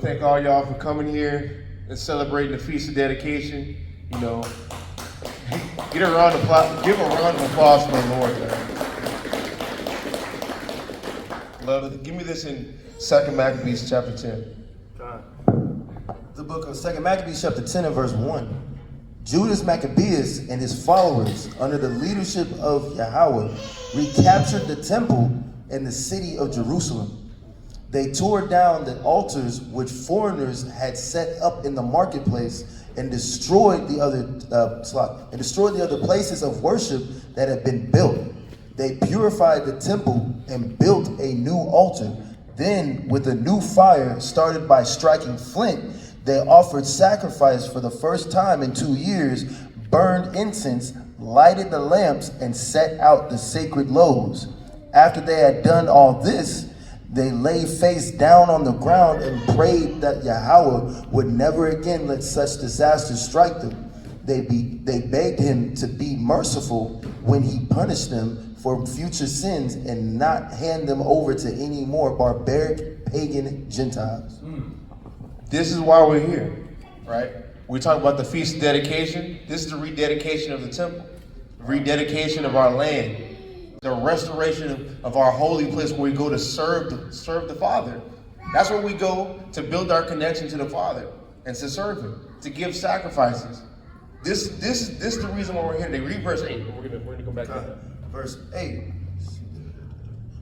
thank all y'all for coming here and celebrating the Feast of Dedication. You know, give a round of applause for the Lord, man. Love it. Give me this in 2 Maccabees chapter 10. The book of 2 Maccabees chapter 10 and verse 1. Judas Maccabeus and his followers, under the leadership of Yahweh, recaptured the temple and the city of Jerusalem. They tore down the altars which foreigners had set up in the marketplace and destroyed the other places of worship that had been built. They purified the temple and built a new altar. Then, with a new fire started by striking flint, they offered sacrifice for the first time in 2 years, burned incense, lighted the lamps, and set out the sacred loaves. After they had done all this, they lay face down on the ground and prayed that Yahweh would never again let such disasters strike them. They begged him to be merciful when he punished them for future sins and not hand them over to any more barbaric pagan Gentiles. This is why we're here, right? We talk about the Feast of Dedication. This is the rededication of the temple, rededication of our land, the restoration of our holy place where we go to serve the Father. That's where we go to build our connection to the Father and to serve Him, to give sacrifices. This is the reason why we're here today. Read verse 8. We're gonna go back to that. Verse 8.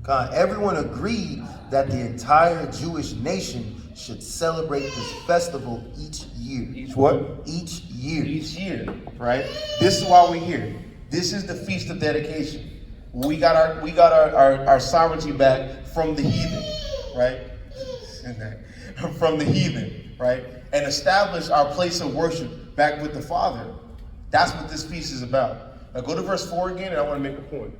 God, everyone agreed that the entire Jewish nation should celebrate this festival each year. Each what? Each year. Each year, right? This is why we're here. This is the Feast of Dedication. We got our sovereignty back from the heathen, right? From the heathen, right? And establish our place of worship back with the Father. That's what this feast is about. Now go to verse 4 again, and I want to make a point.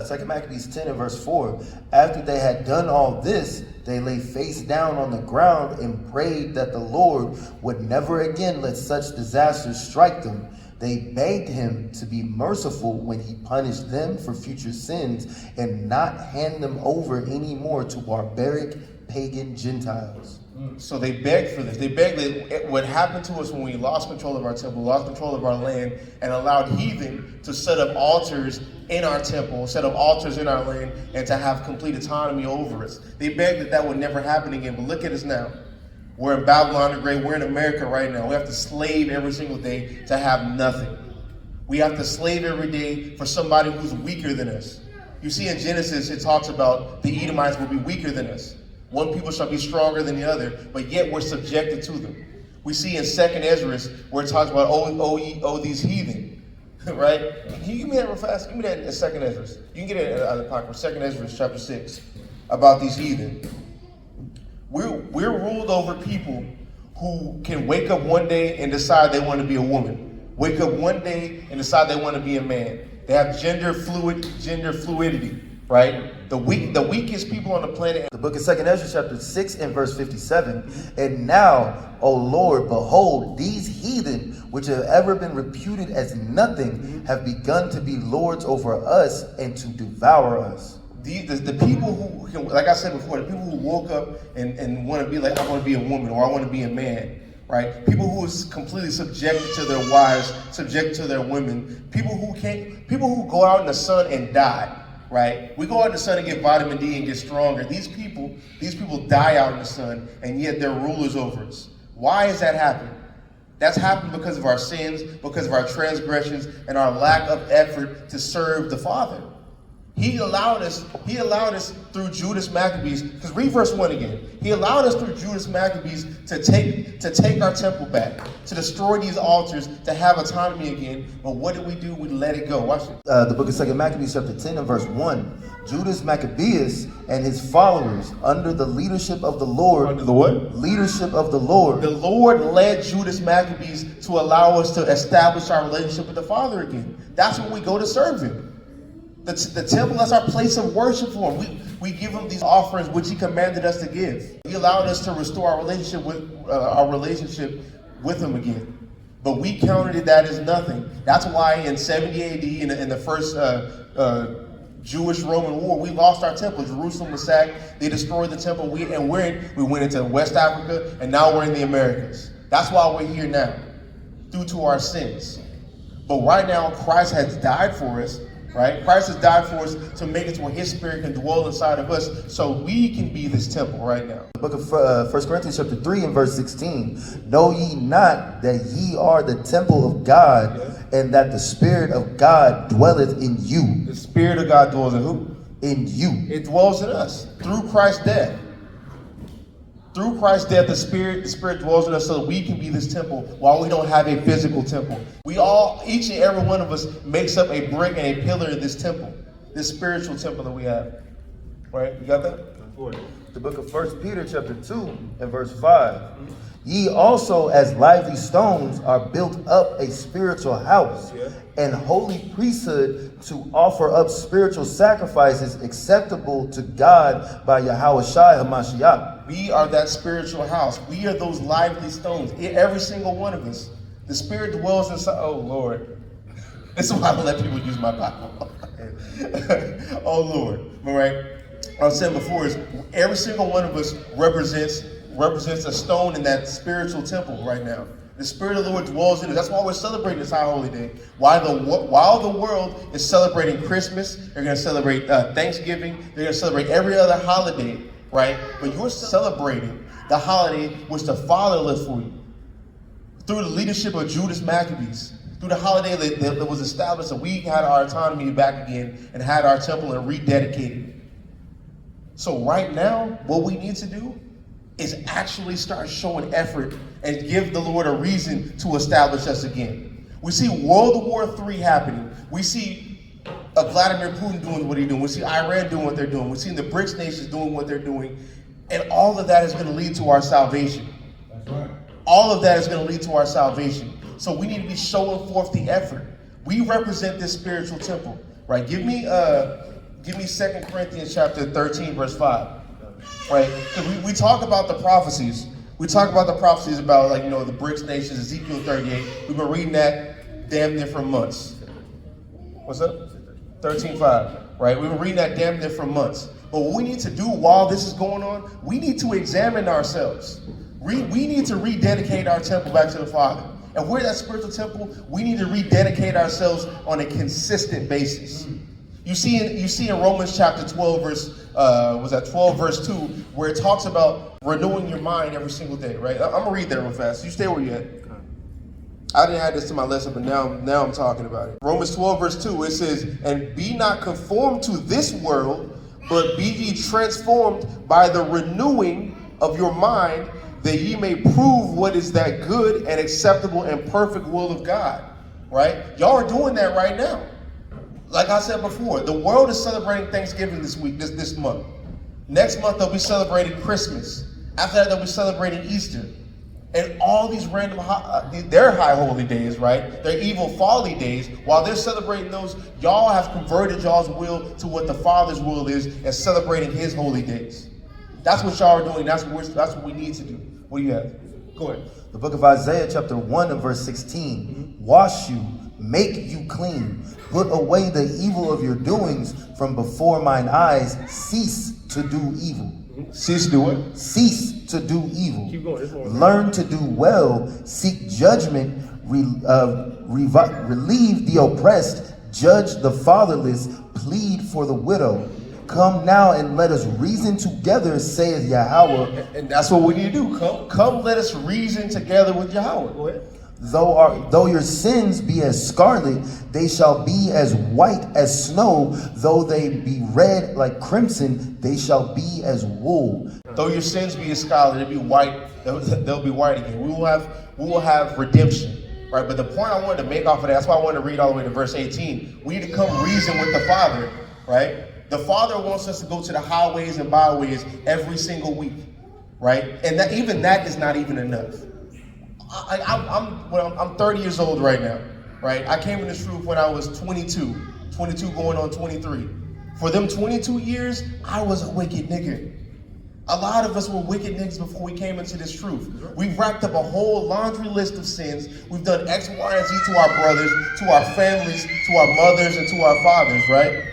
2 Maccabees 10 and verse 4. After they had done all this, they lay face down on the ground and prayed that the Lord would never again let such disasters strike them. They begged him to be merciful when he punished them for future sins and not hand them over anymore to barbaric pagan Gentiles. So they begged for this. They begged that what happened to us when we lost control of our temple, lost control of our land, and allowed heathen to set up altars in our temple, set up altars in our land, and to have complete autonomy over us. They begged that would never happen again. But look at us now. We're in Babylon the Great. We're in America right now. We have to slave every single day to have nothing. We have to slave every day for somebody who's weaker than us. You see in Genesis, it talks about the Edomites will be weaker than us. One people shall be stronger than the other, but yet we're subjected to them. We see in 2nd Ezra where it talks about, these heathen, right? Can you give me that real fast? Give me that in 2nd Ezra. You can get it out of the pocket, 2nd Ezra chapter 6, about these heathen. We're ruled over people who can wake up one day and decide they want to be a woman. Wake up one day and decide they want to be a man. They have gender fluidity, right? The weakest people on the planet. The book of 2nd Ezra chapter 6 and verse 57. And now, O Lord, behold, these heathen, which have ever been reputed as nothing, have begun to be lords over us and to devour us. The people who can, like I said before, the people who woke up and want to be like, I want to be a woman or I want to be a man, right? People who is completely subjected to their wives, subjected to their women, people who go out in the sun and die. Right? We go out in the sun and get vitamin D and get stronger. These people die out in the sun, and yet they're rulers over us. Why has that happened? That's happened because of our sins, because of our transgressions, and our lack of effort to serve the Father. He allowed us through Judas Maccabees, because read verse 1 again. He allowed us through Judas Maccabees to take our temple back, to destroy these altars, to have autonomy again. But what did we do? We let it go. Watch it. The book of 2 Maccabees chapter 10 and verse 1. Judas Maccabeus and his followers, under the leadership of the Lord. Under the what? Leadership of the Lord. The Lord led Judas Maccabees to allow us to establish our relationship with the Father again. That's when we go to serve Him. The temple, that's our place of worship for Him. We give Him these offerings which He commanded us to give. He allowed us to restore our relationship with Him again. But we counted that as nothing. That's why in 70 AD, in the first Jewish-Roman war, we lost our temple. Jerusalem was sacked. They destroyed the temple. We went into West Africa, and now we're in the Americas. That's why we're here now, due to our sins. But right now, Christ has died for us, right? Christ has died for us to make it to where his spirit can dwell inside of us so we can be this temple right now. The book of 1 Corinthians chapter 3 and verse 16. Know ye not that ye are the temple of God, and that the Spirit of God dwelleth in you? The Spirit of God dwells in who? In you. It dwells in us through Christ's death. Through Christ's death, the Spirit dwells in us so that we can be this temple while we don't have a physical temple. Each and every one of us makes up a brick and a pillar of this temple, this spiritual temple that we have. Right? You got that? The book of 1 Peter chapter 2 and verse 5. Ye also as lively stones are built up a spiritual house and holy priesthood to offer up spiritual sacrifices acceptable to God by Yahweh Shai HaMashiach. We are that spiritual house. We are those lively stones. Every single one of us. The Spirit dwells inside. Oh, Lord. This is why I don't let people use my Bible. Oh, Lord. All right. I was saying before is every single one of us represents a stone in that spiritual temple right now. The Spirit of the Lord dwells in us. That's why we're celebrating this high holy day. While the world is celebrating Christmas, they're going to celebrate Thanksgiving, they're going to celebrate every other holiday, right? But you're celebrating the holiday which the Father left for you. Through the leadership of Judas Maccabees, through the holiday that was established, that we had our autonomy back again and had our temple and rededicated. So right now, what we need to do is actually start showing effort and give the Lord a reason to establish us again. We see World War III happening. We see Vladimir Putin doing what he's doing. We see Iran doing what they're doing. We're seeing the BRICS nations doing what they're doing. And all of that is going to lead to our salvation. That's right. All of that is going to lead to our salvation. So we need to be showing forth the effort. We represent this spiritual temple, right? Give me 2 Corinthians chapter 13, verse 5. Right? Because we talk about the prophecies. We talk about the prophecies about, like, the BRICS nations, Ezekiel 38. We've been reading that damn near for months. What's up? 13:5. Right? We've been reading that damn near for months. But what we need to do while this is going on, we need to examine ourselves. We need to rededicate our temple back to the Father. And we're that spiritual temple, we need to rededicate ourselves on a consistent basis. You see in Romans chapter 12, verse 2, where it talks about renewing your mind every single day, right? I'm gonna read that real fast. You stay where you at. I didn't add this to my lesson, but now I'm talking about it. Romans 12, verse 2, it says, and be not conformed to this world, but be ye transformed by the renewing of your mind, that ye may prove what is that good and acceptable and perfect will of God, right? Y'all are doing that right now. Like I said before, the world is celebrating Thanksgiving this week, this month. Next month, they'll be celebrating Christmas. After that, they'll be celebrating Easter. And all these random, they're high holy days, right? They're evil, folly days. While they're celebrating those, y'all have converted y'all's will to what the Father's will is and celebrating his holy days. That's what y'all are doing. That's what we need to do. What do you have? Go ahead. The book of Isaiah chapter 1 and verse 16. Wash you, make you clean. Put away the evil of your doings from before mine eyes. Cease to do evil. Cease to do what? Cease to do evil. Keep going. Learn to do well. Seek judgment. Relieve the oppressed. Judge the fatherless. Plead for the widow. Come now and let us reason together, saith Yahweh. And that's what we need to do. Come let us reason together with Yahweh. Go ahead. Though your sins be as scarlet, they shall be as white as snow. Though they be red like crimson, they shall be as wool. Though your sins be as scarlet, they'll be white. They'll be white again. We will have redemption, right? But the point I wanted to make off of that's why I wanted to read all the way to verse 18. We need to come reason with the Father, right? The Father wants us to go to the highways and byways every single week, right? And even that is not even enough. I'm 30 years old right now, right? I came in this truth when I was 22 going on 23. For them 22 years, I was a wicked nigga. A lot of us were wicked niggas before we came into this truth. We've racked up a whole laundry list of sins. We've done X, Y, and Z to our brothers, to our families, to our mothers, and to our fathers, right?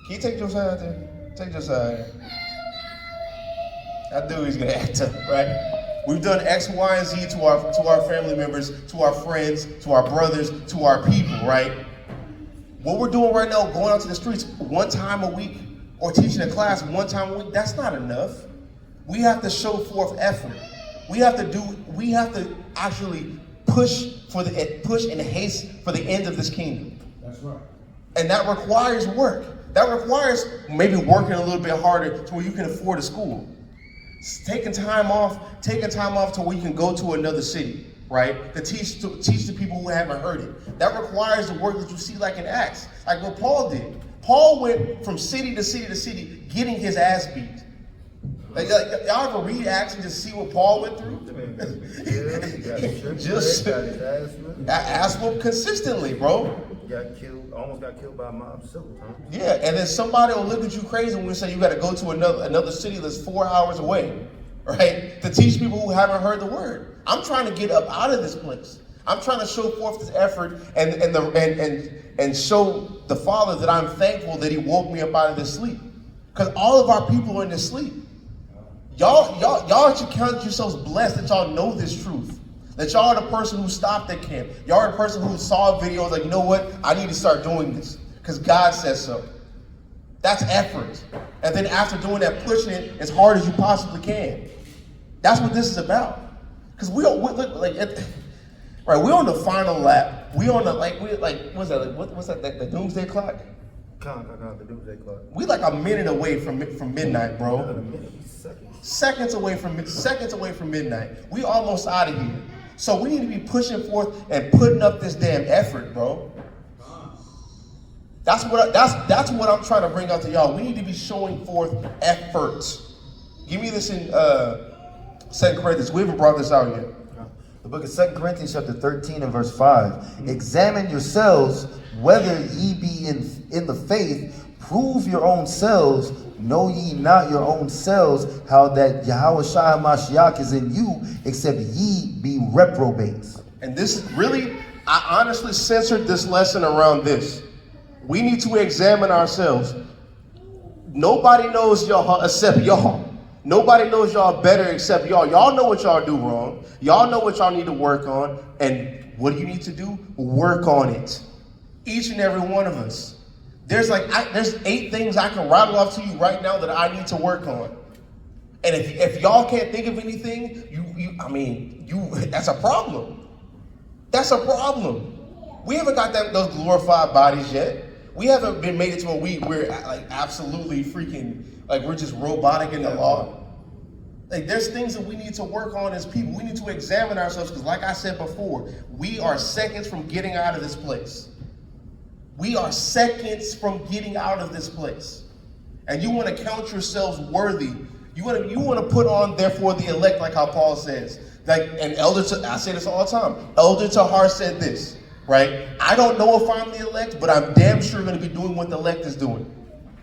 Can you take Josiah out there? Take Josiah. I knew he's gonna act up, right? We've done X, Y, and Z to our family members, to our friends, to our brothers, to our people, right? What we're doing right now, going out to the streets one time a week, or teaching a class one time a week, that's not enough. We have to show forth effort. We have to actually push and haste for the end of this kingdom. That's right. And that requires work. That requires maybe working a little bit harder to where you can afford a school. Taking time off to where you can go to another city, right? To teach the people who haven't heard it. That requires the work that you see like in Acts, like what Paul did. Paul went from city to city to city getting his ass beat. Like y'all ever read Acts and just see what Paul went through? Just ass whooped consistently, bro. Almost got killed by a mob several times. Yeah, and then somebody will look at you crazy when you say you got to go to another city that's 4 hours away, right? To teach people who haven't heard the word. I'm trying to get up out of this place. I'm trying to show forth this effort and show the Father that I'm thankful that He woke me up out of this sleep. Because all of our people are in this sleep. Y'all should count yourselves blessed that y'all know this truth. That y'all are the person who stopped at camp. Y'all are the person who saw videos like, you know what? I need to start doing this because God says so. That's effort. And then after doing that, pushing it as hard as you possibly can. That's what this is about. Because we're on the final lap. We on the what's that? The doomsday clock? The doomsday clock. We like a minute away from midnight, bro. Seconds away from midnight. We almost out of here. So we need to be pushing forth and putting up this damn effort, bro. That's what I'm trying to bring out to y'all. We need to be showing forth effort. Give me this in 2 Corinthians. We haven't brought this out yet. The book of 2 Corinthians chapter 13 and verse 5. Examine yourselves whether ye be in the faith. Prove your own selves. Know ye not your own selves how that Yahweh Shai Mashiach is in you, except ye be reprobates. And this is really, I honestly censored this lesson around this. We need to examine ourselves. Nobody knows y'all except y'all. Nobody knows y'all better except y'all. Y'all know what y'all do wrong. Y'all know what y'all need to work on. And what do you need to do? Work on it. Each and every one of us. There's 8 things I can rattle off to you right now that I need to work on. And if y'all can't think of anything, that's a problem. That's a problem. We haven't got those glorified bodies yet. We haven't been made it to we're like absolutely freaking, like we're just robotic in the law. Like there's things that we need to work on as people. We need to examine ourselves because like I said before, we are seconds from getting out of this place. We are seconds from getting out of this place. And you want to count yourselves worthy. You want to put on, therefore, the elect, like how Paul says. Like, and I say this all the time. Elder Tahar said this, right? I don't know if I'm the elect, but I'm damn sure going to be doing what the elect is doing.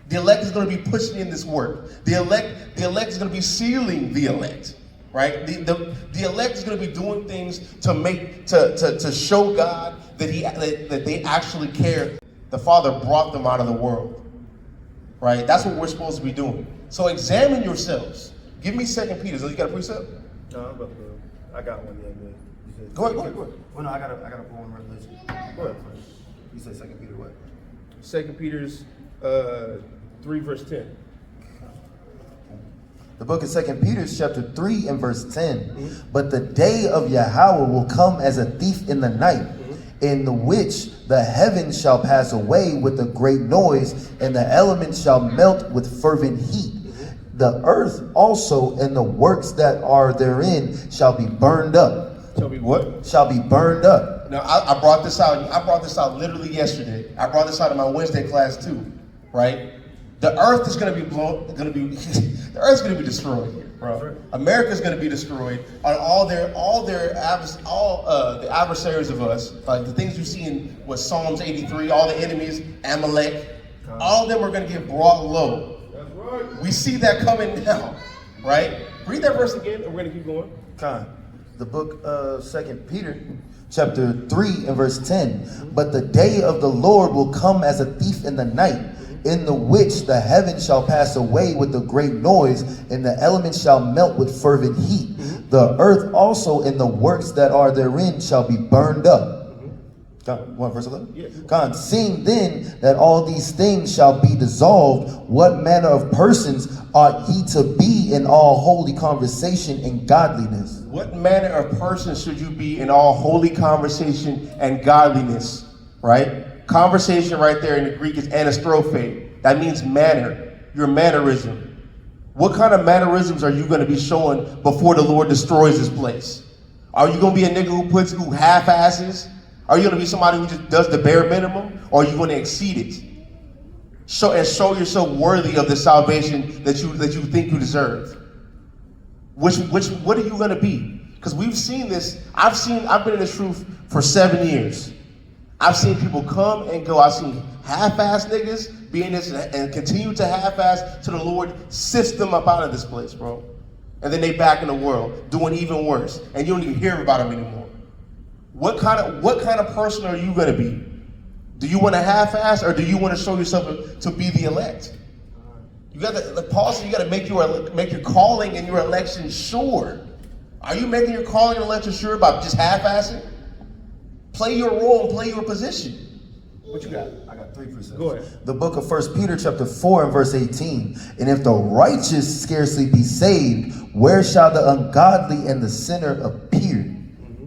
The elect is going to be pushing in this work. The elect is going to be sealing the elect, right? The elect is going to be doing things to show God that they actually care. The Father brought them out of the world, right? That's what we're supposed to be doing. So examine yourselves. Give me 2 Peter. So you got a precept? No, I got one. Yeah, Go ahead. Well, no, I got to pull one revelation. Go ahead. You say 2 Peter what? 2 Peter's 3 verse 10. The book of 2 Peter chapter 3 and verse 10. But the day of Yahweh will come as a thief in the night, in the which the heavens shall pass away with a great noise, and the elements shall melt with fervent heat. The earth also and the works that are therein shall be burned up. Shall be what? Shall be burned up. Now I brought this out. I brought this out literally yesterday. I brought this out in my Wednesday class too, right? The earth is going to be the earth's going to be destroyed here, bro. Right. America's going to be destroyed. On the adversaries of us, like the things you see in Psalms 83, all the enemies, Amalek, all of them are going to get brought low. That's right. We see that coming now, right? Read that verse again, and we're going to keep going. The book of 2 Peter, chapter 3 and verse 10. But the day of the Lord will come as a thief in the night, in the which the heavens shall pass away with a great noise, and the elements shall melt with fervent heat. The earth also and the works that are therein shall be burned up. Verse 11? Yeah. Seeing then that all these things shall be dissolved, what manner of persons ought ye to be in all holy conversation and godliness? What manner of person should you be in all holy conversation and godliness? Right? Conversation right there in the Greek is anastrophe. That means manner, your mannerism. What kind of mannerisms are you going to be showing before the Lord destroys this place? Are you going to be a nigga who half-asses? Are you going to be somebody who just does the bare minimum? Or are you going to exceed it? Show yourself worthy of the salvation that you think you deserve. What are you going to be? Because we've seen this. I've been in this truth for 7 years. I've seen people come and go. I've seen half-ass niggas be in this and continue to half-ass till the Lord sifts them up out of this place, bro. And then they back in the world doing even worse, and you don't even hear about them anymore. What kind of person are you going to be? Do you want to half-ass, or do you want to show yourself to be the elect? You got to, Paul said, you got to make your calling and your election sure. Are you making your calling and election sure by just half-assing? Play your role and play your position. What you got? I got 3 precepts. Go ahead. The book of 1 Peter chapter 4 and verse 18. And if the righteous scarcely be saved, where shall the ungodly and the sinner appear?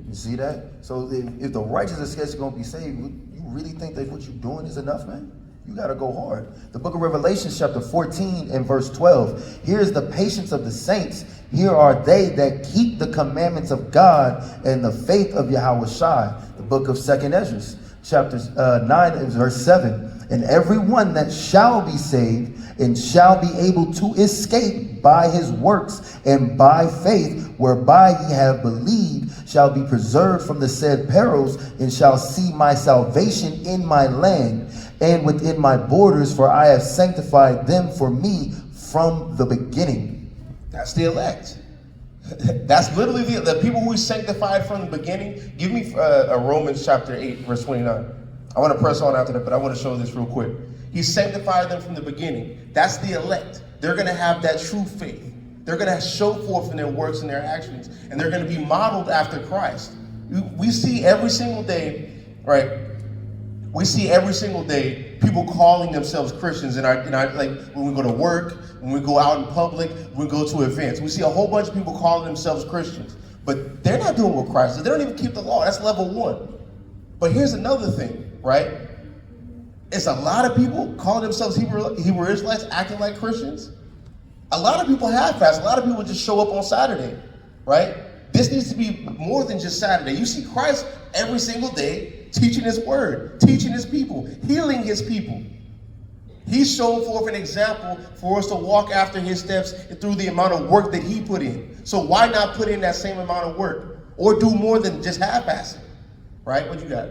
You see that? So if the righteous is scarcely going to be saved, you really think that what you're doing is enough, man? You got to go hard. The book of Revelation chapter 14 and verse 12. Here is the patience of the saints. Here are they that keep the commandments of God and the faith of Yahweh Shai. The book of 2nd Ezra chapter 9 and verse 7. And every one that shall be saved and shall be able to escape by his works and by faith whereby ye have believed shall be preserved from the said perils and shall see my salvation in my land and within my borders, for I have sanctified them for me from the beginning. That's the elect. That's literally the people who he sanctified from the beginning. Give me Romans chapter 8, verse 29. I want to press on after that, but I want to show this real quick. He sanctified them from the beginning. That's the elect. They're going to have that true faith. They're going to show forth in their works and their actions, and they're going to be modeled after Christ. We see every single day, right? We see every single day people calling themselves Christians in our like when we go to work, when we go out in public, when we go to events. We see a whole bunch of people calling themselves Christians, but they're not doing what Christ does. They don't even keep the law. That's level 1. But here's another thing, right? It's a lot of people calling themselves Hebrew Israelites acting like Christians. A lot of people half-fast. A lot of people just show up on Saturday, right? This needs to be more than just Saturday. You see Christ every single day teaching his word, teaching his people, healing his people. He's shown forth an example for us to walk after his steps through the amount of work that he put in. So why not put in that same amount of work or do more than just half-assing, right? What you got?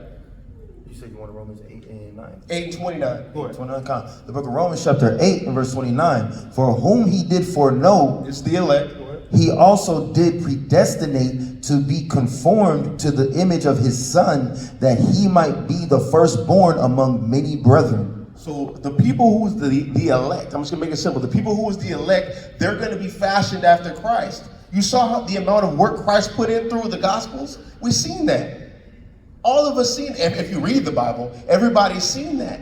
You said you wanted Romans 8 and 9. 8 and 29. Go ahead. 29. The book of Romans chapter 8 and verse 29. For whom he did foreknow, It's the elect. he also did predestinate to be conformed to the image of his son, that he might be the firstborn among many brethren. So the people who's the elect, I'm just gonna make it simple. The people who is the elect, they're gonna be fashioned after Christ. You saw the amount of work Christ put in through the Gospels? We've seen that. All of us seen, if you read the Bible, everybody's seen that.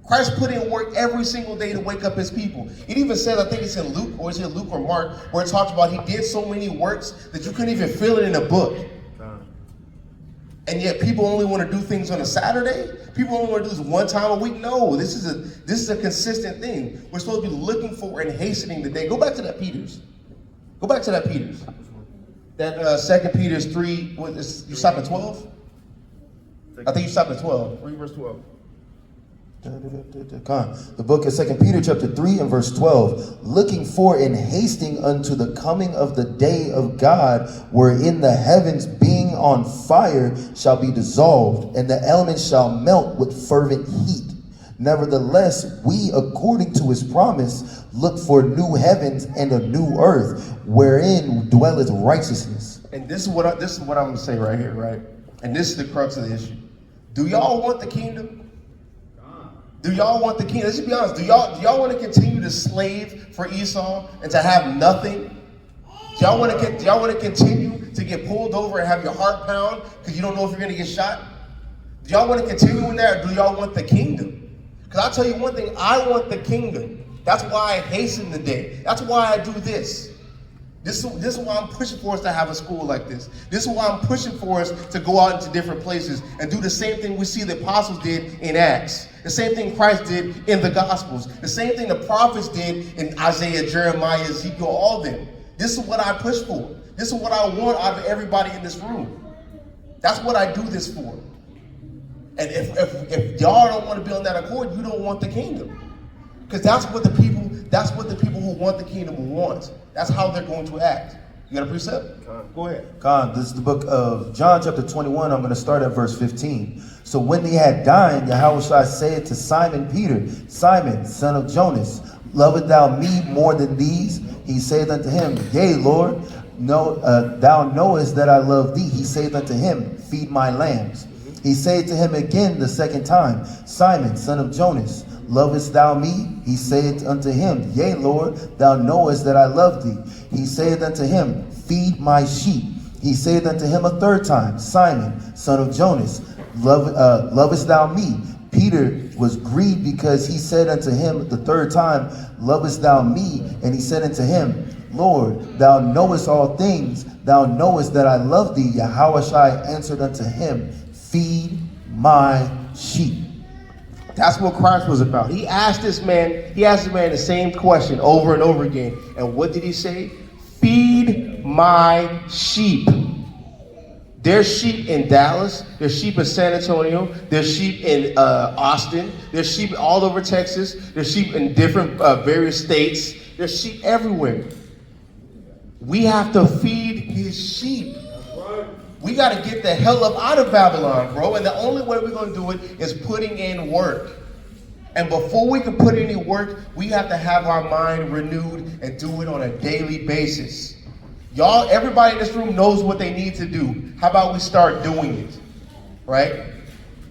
Christ put in work every single day to wake up his people. It even says, I think it's in Luke, or is it Luke or Mark, where it talks about he did so many works that you couldn't even fill it in a book. And yet people only want to do things on a Saturday? People only want to do this one time a week? No, this is a consistent thing. We're supposed to be looking for and hastening the day. Go back to that Peters. Go back to that Peters. That 2 Peter 3, you stop at 12? I think you stopped at 12. Read verse 12. The book of 2 Peter chapter 3 and verse 12. Looking for and hasting unto the coming of the day of God, wherein the heavens being on fire shall be dissolved, and the elements shall melt with fervent heat. Nevertheless, we, according to his promise, look for new heavens and a new earth, wherein dwelleth righteousness. And this is what I'm going to say right here, right? And this is the crux of the issue. Do y'all want the kingdom? Do y'all want the kingdom? Let's just be honest. Do y'all want to continue to slave for Esau and to have nothing? Do y'all want to continue to get pulled over and have your heart pound because you don't know if you're going to get shot? Do y'all want to continue in that, or do y'all want the kingdom? Because I'll tell you one thing, I want the kingdom. That's why I hasten the day. That's why I do this. This is why I'm pushing for us to have a school like this. This is why I'm pushing for us to go out into different places and do the same thing we see the apostles did in Acts. The same thing Christ did in the Gospels. The same thing the prophets did in Isaiah, Jeremiah, Ezekiel, all of them. This is what I push for. This is what I want out of everybody in this room. That's what I do this for. And if y'all don't want to be on that accord, you don't want the kingdom. Because that's what the people who want the kingdom want. That's how they're going to act. You got a precept? Go ahead. Con, this is the book of John chapter 21. I'm going to start at verse 15. So when they had dined, Yahushua said to Simon Peter, Simon, son of Jonas, lovest thou me more than these? He said unto him, Yea, Lord, thou knowest that I love thee. He said unto him, Feed my lambs. He said to him again the second time, Simon, son of Jonas, lovest thou me? He said unto him, Yea, Lord, thou knowest that I love thee. He said unto him, Feed my sheep. He said unto him a third time, Simon, son of Jonas, lovest thou me? Peter was grieved because he said unto him the third time, Lovest thou me? And he said unto him, Lord, thou knowest all things. Thou knowest that I love thee. Yahushua answered unto him, Feed my sheep. That's what Christ was about. He asked this man the same question over and over again. And what did he say? Feed my sheep. There's sheep in Dallas. There's sheep in San Antonio. There's sheep in Austin. There's sheep all over Texas. There's sheep in different various states. There's sheep everywhere. We have to feed his sheep. We got to get the hell up out of Babylon, bro. And the only way we're going to do it is putting in work. And before we can put any work, we have to have our mind renewed and do it on a daily basis. Y'all, everybody in this room knows what they need to do. How about we start doing it? Right?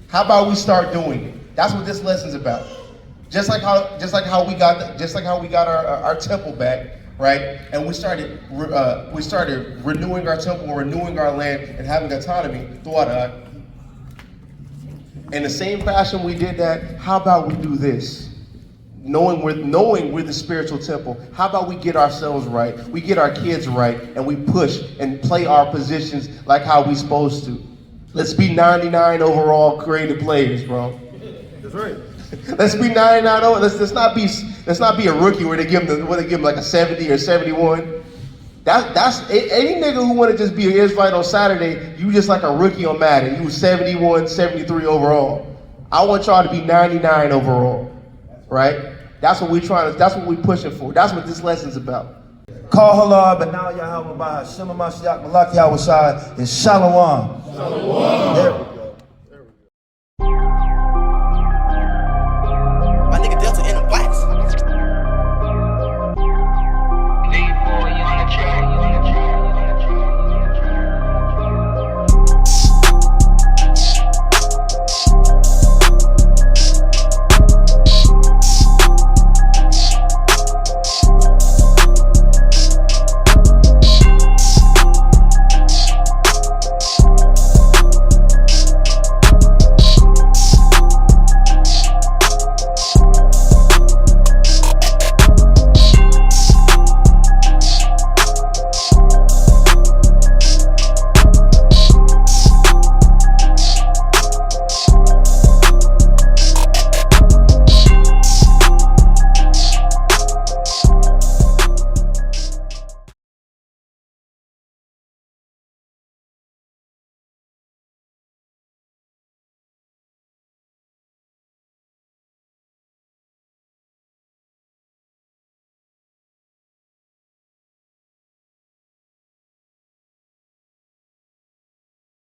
How about we start doing it? That's what this lesson's about. Just like how we got our temple back. Right, and we started renewing our temple, renewing our land, and having autonomy throughout. In the same fashion we did that, how about we do this? Knowing we're the spiritual temple, how about we get ourselves right, we get our kids right, and we push and play our positions like how we supposed to. Let's be 99 overall creative players, bro. That's right. Let's be 99 over. Let's not be a rookie where they give him like a 70 or 71. That's any nigga who want to just be an Israelite on Saturday, you just like a rookie on Madden. You was 71, 73 overall. I want y'all to be 99 overall. Right? That's what we pushing for. That's what this lesson's about. Call halal, but now Yahweh by Hashem Mashiach Malak Yahushua and Shalom. Shalom.